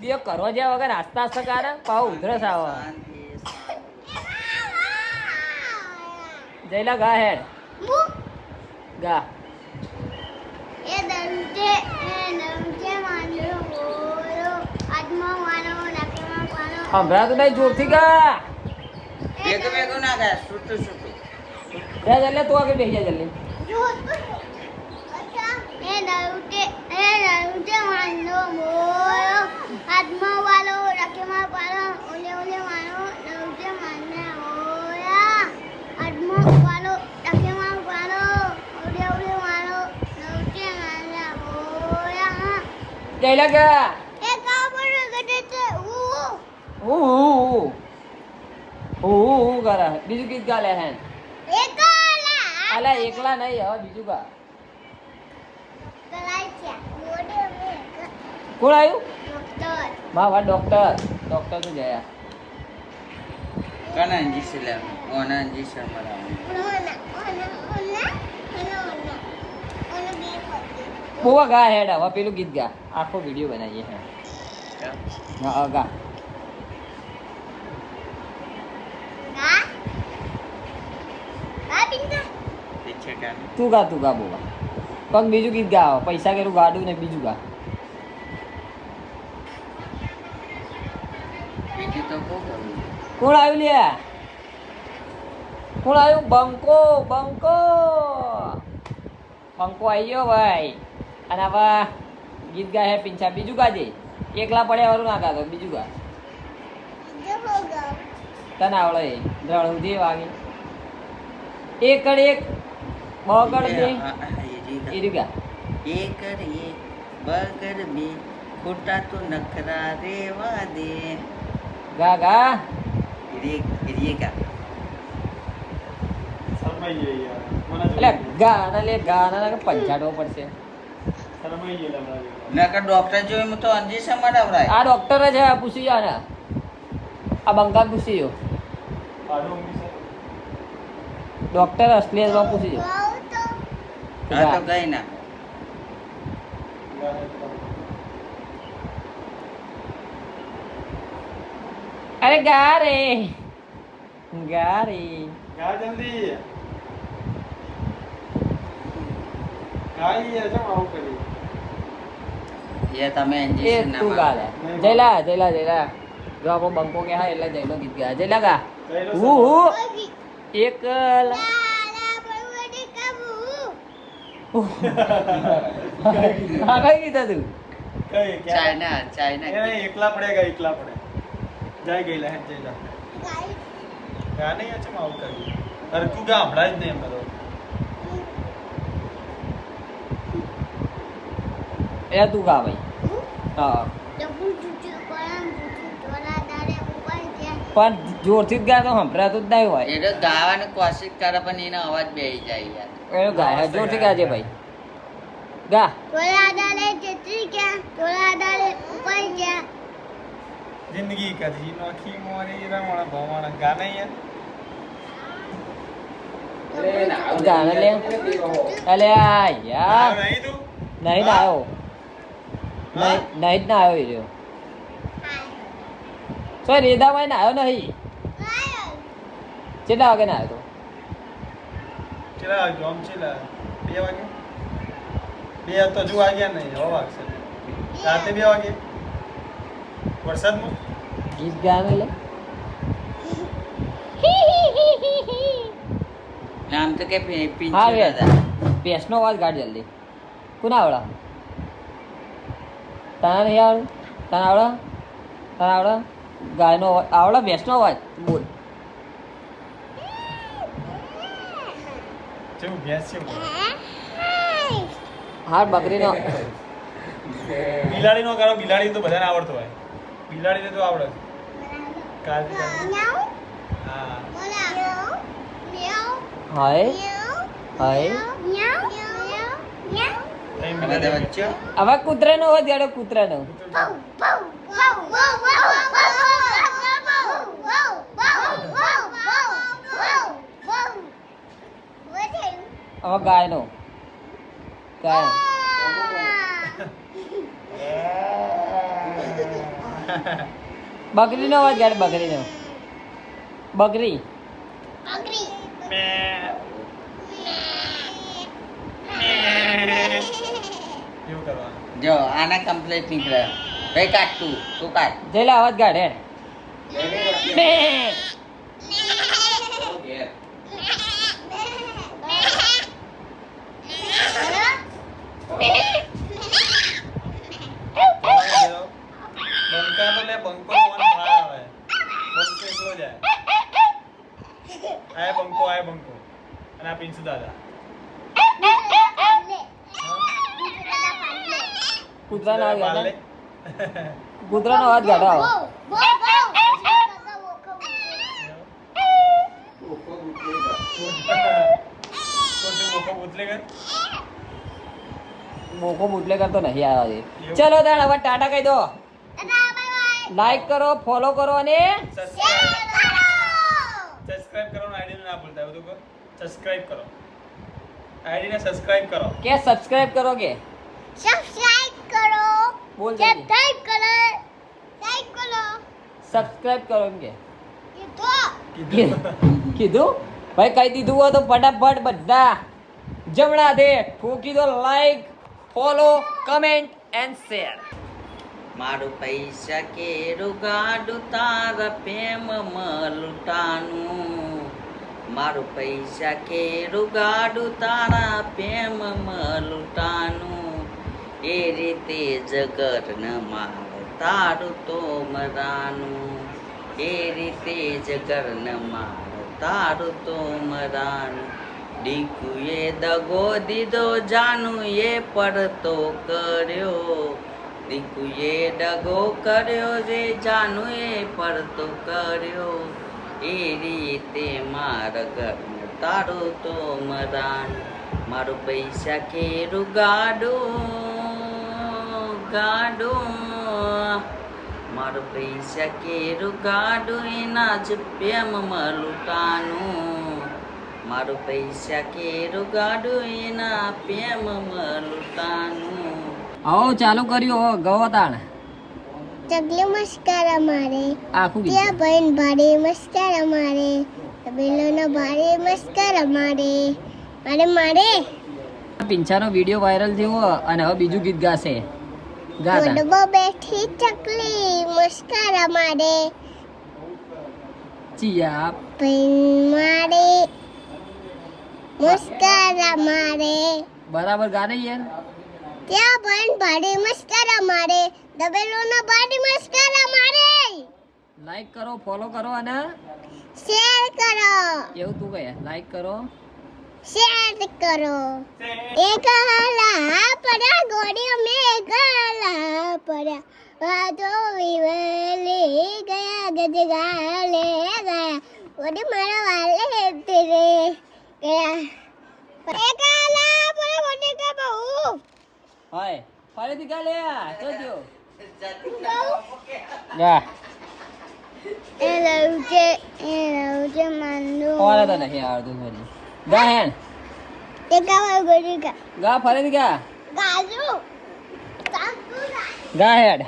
બે કરવા જ્યાં વગર આસ્તા આસ્તા કાઢે પાવ ઉધરસ આવે જયલા ગા હેડ ગા એ દંતે માંડો બોલો આત્મા માનો નાકેમાં પાનો સંભળાતું નહીં જોરથી ગા મેકો ના ગયા છૂટું જા જલ્દી તું આગળ બેસી જા જલ્દી એ દંતે માંડો બોલો આત્મા વાલો નાકેમાં પાનો ઓલે ઓલે માનો દંતે માંડે ઓયા આત્મા વાલો નાકેમાં પાનો ઓલે ઓલે માનો દંતે માંડે ઓયા જયલા ગા એ કાબર ગડે હું કરે બીજું ગીત ગા લે હેન એકલા અલા એકલા નહીં હવે બીજું ગા કલાઈ છે મોડે મે કોણ આવ્યું ડોક્ટર મારા ડોક્ટર ડોક્ટર તો જયા કના અંજીસી ઓના અંજીસી અમારા ઓના બે બહુ ગા હેડ હવે પેલું ગીત ગા આખો વિડીયો બનાવીએ હે હા ગા ગા ગા પિંકા પીછે કા તું ગા બહુ ગા પગ બીજું ગીત ગા પૈસા કેરું ગાડું ને બીજું ગા બીજું તો બહુ ગયું કોણ આવ્યું લે કોણ આવ્યું બંકો બંકો બંકો આવી ગયો ભાઈ અને હવે ગીત ગા હે પિંછા બીજું ગાજે એકલા પડ્યા વાળું ના ગાતો બીજું ગા જો હોગા તને આવડે દ્રળ સુધી વાગે એકડ એક બગડ બે એ રીગા એક બગડ બે ખોટા તો નખરા રેવા દે ગા ગા કા શરમાઈ ગઈ યાર મને એટલે ગાના લે ગાના પંચાડવો પડશે શરમાઈ ગયેલા મારા નકર ડોક્ટર જોઈ તો અંજીસી મરાવરાય આ ડોક્ટર જ હે પૂછી જા ને આ બંકા પૂછી જો આડો ઊંઘી ડોક્ટર અસલિયતમાં પૂછી જો વાવ તો આ તો ગઈ ના અરે ગા રે ગા જલ્દી ગાઈ યાર જમ આવું કરી એ તમે એ અંજીસી ના તું ગા લે જયલા જો આપણો બંકો કે હા એટલે જયલો ગીત ગા જયલા ગા હું ઓગી એકલા લાલા બળવડે કાબુ હા કઈ કીધા તું કઈ ચાઇના એકલા પડે જાય ગયેલા હે જઈ જા ગાઈ ગા નહીં યાર જમ આવું કરી અરે તું ગા હમણાં જ નહીં એમ એ તું ગા ભાઈ હા ડબુ જુજુ કોલમ જુજુ તોલા દાડે ઉપર જાય પણ જોરથી જ ગા તો સંભળાતું જ નહીં હોય એટલે ગાવાની કોશિશ કરે પણ એનો અવાજ બેહી જાય યાર એ ગાય જોરથી ગાજે ભાઈ ગા તોલા દાડે ચેતરી ગયા તોલા દાડે ઉપર ગયા જિંદગી કદી નોખી મોરી રમણ ભમણ ગા નહીં યાર ગાને લે અલે આ યાર નહીં તું નહીં ના આવ્યો નહીં જ ના આવ્યો એ રહ્યો તો રેદામાં ના આવ્યો નહીં કેટલા વાગે ના આવ્યો ચલા જોમ ચલા 2 વાગે 2 તો જો વાગ્યા નહીં હવે વાગશે રાતે 2 વાગે વરસાદમાં ગીત ગાને લે નામ તો કે હા પિંચી રે દાદા ભેંસનો અવાજ કાઢ જલ્દી કોના આવડા તને નહીં આવડે તને આવડે ગાયનો અવાજ આવડે ભેંસનો અવાજ બોલ જેવું ભેંસ છે હાર બકરીનો બિલાડીનો ગાળો બિલાડી તો બધાને આવડતો હોય બિલાડીને તો આવડે કાજી ન્યાઉ હા બોલા ન્યાઉ હાય હાય ન્યાઉ ન્યાઉ ન્યાઉ અહીં બધા બિલાડી વચ્ચે હવે કૂતરાનો અવાજ ગાડો કૂતરાનો વાવ વાવ વાવ વાવ વાવ વાવ વાવ હવે ગાયનો ગાય બકરીનો અવાજ ગાડ, બકરીનો. બકરી. બકરી મે એવું કરવાનું. જો આના કમ્પ્લીટ નીકળે. ભાઈ કાટ તું કાટ. જેલા અવાજ ગાડ હેડ. બે. બંકા તો લે, બંકો કોણ આવે? બંકો એકલો જાય. આય બંકો. અને આ પિન્સુ દાદા. કૂતરાનો અવાજ પાલે. ગાડ. કૂતરાનો અવાજ ગાડો આવો. મોકો ઉતલે કર. મોકો બુટલે કરતો નહીં આવ્યા છે. ચલો તાણ હવે ટાટા કહી દો. લાઈક કરો, ફોલો કરો અને સબસ્ક્રાઇબ કરવાનું આઈડી ના ભૂલતા, બધું કહો. સબસ્ક્રાઇબ કરો. આઈડી ને સબસ્ક્રાઇબ કરો. કે સબસ્ક્રાઇબ કરો કે સબસ્ક્રાઇબ કરો બોલ કે જલ્દી. ટાઈપ કરો ટાઈપ કરો સબસ્ક્રાઇબ કરો એમ કે એ તો કીધું ભાઈ કહી દીધું હોય તો ફટાફટ બધા જમણા દે ઠોકી દો like follow comment and share. મારું પૈસા કેરું ગાડું તારા પ્રેમમાં લૂંટાનું. મારું પૈસા કેરું ગાડું તારા પ્રેમમાં લૂંટાનું. એ રીતે જગત ન મારે તારું તો મરાનું. એ રીતે જગત ન મારે તારું તો મરાનું. દીકુએ દગો દીધો જાનું એ પડતો કર્યો. દીકુએ દગો કર્યો જે જાનું એ પડતો કર્યો. એ રીતે મારા ઘરને તારું તો મરાનું. મારું પૈસા કેરું ગાડું મારું પૈસા કેરું ગાડું એના જ પ્રેમમાં લૂંટાનું. મારું પૈસા કેરું ગાડું એના પ્રેમમાં લૂંટાનું. આવો ચાલુ કર્યું ગવતાણ ચગલે મસ્કારા મારે આખું ત્યાં બહેન ભારે મસ્કારા મારે તબેલોનો ભારે મસ્કારા મારે મારે પિંછાનો વિડીયો વાયરલ થયો અને હવે બીજું ગીત ગાશે. ગાતા ગોડબો બેઠી ચકલી મસ્કારા મારે ચિયા બહેન મારે મસ્કારા મારે બરાબર ગાને યાર. ત્યાં બહેન ભારે મસ્કારા મારે તબેલોનો ભારે મસ્કારા મારે લાઈક કરો, ફોલો કરો અને શેર કરો એવું તું કહે લાઈક કરો. શેર કરો એક હલા પડા ગોડીઓ મે ગલા પડા વાતો વિવલે ગયા ગજગાલે ગયા ઓડી મારા વાલે તેરે ગયા એક હલા પડા ગોડી કા બહુ હાય ફરીથી ગા લે જોજો ગા એ લઉજે મંદુ ઓરે તો નહીં આવડતું ફરી ગા હેન એક હલા ગોડી કા ગા ફરીથી ગા ગાજુ તાકુરા ગા હેડ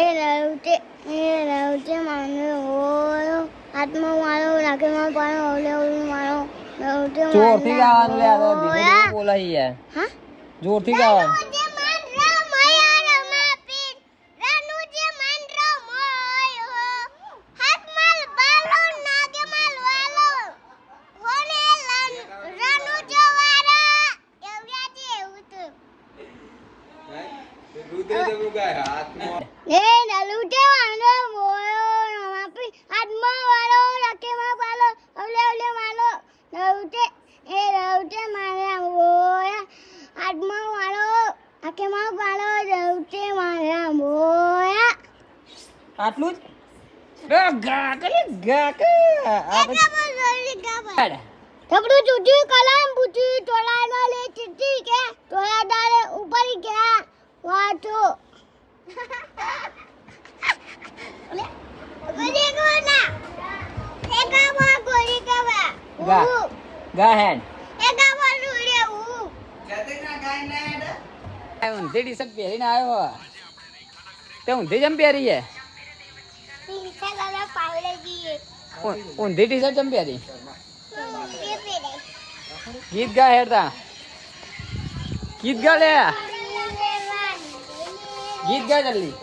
એ લઉજે મંદુ ઓયો હાથમાં મારો રાખીમાં પાડો ઓલે ઓલે મારો લઉજે જોરથી ગાવાનું લે આ તો ધીમે ધીમે બોલાઈ યાર. હા જોરથી ગાવાનું. આટલું જ ગા કરે ગા કે આ પછી थपड़ू चुटी कलम बुटी टोला ना ले चिट्ठी के टोला डाले ऊपर ही क्या वाटो गोली को ना एका वा गोली का वा ગા ગા હેડ एका वा लूड़े ऊ ઊંધી ટી શર્ટ પહેરીને આવ્યો તે ઊંધી જમ પહેરી છે પાવડેજી ઊંધી ટી શર્ટ ચંપી હતી કે પેરે ગીત ગા હેડતા ગીત ગા લે ગીત ગા જલ્દી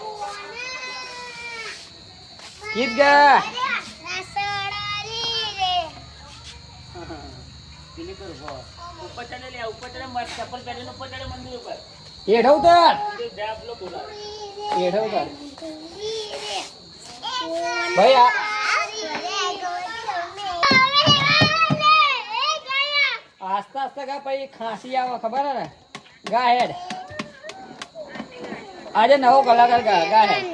ગીત ગા એઠ ઉતર ભાઈ આસ્તા આસ્તા ગા પછી ખાંસી આવે ખબર હે ને ગા હેડ આજે નવો કલાકાર ગા ગા હેડ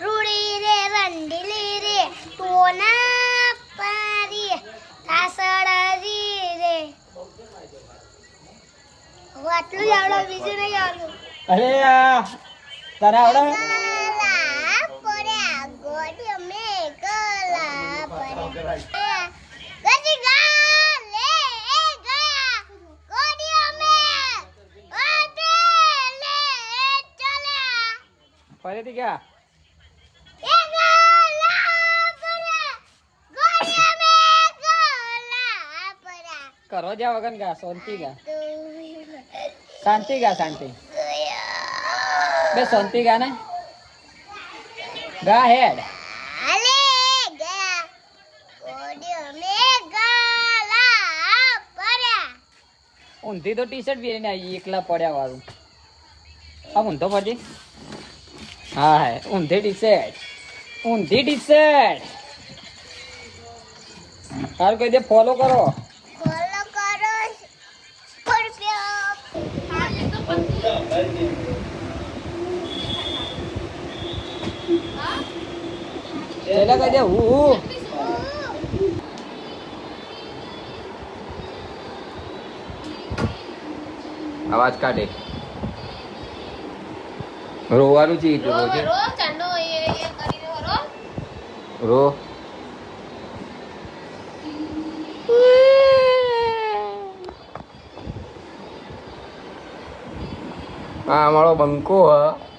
રૂડી રે રંડીલી રે ટોના પારી રાસડારી રે આટલું જ આવડે બીજું નહીં આવડું અરે તારે આવડે પડ્યા ગોડી અમે કલા પડ્યા ગજી ગા લે એ ગયા ગોડી અમે આતે લે ચલ્યા ફરીથી ક્યાં એ ગલા પડ્યા ગોડી અમે કલા પડ્યા કરો જા વગન ગા શાંતિ ગા શાંતિ ગા શાંતિ બે શાંતિ ગા ને ગા હેડ આલે ગયા ગોડી અમે ગલા પડ્યા ઊંધી તો ટી શર્ટ પહેરીને આવી એકલા પડ્યા વાળું આમ ઊંધો પછી હા હે ઊંધી ટી શર્ટ સારું કહી દે ફોલો કરો ફોલો કરો સ્કોર્પિયો ચલા કહી દે હું અવાજ કાઢે રોવાનું છે રો હા અમારો બંકો હ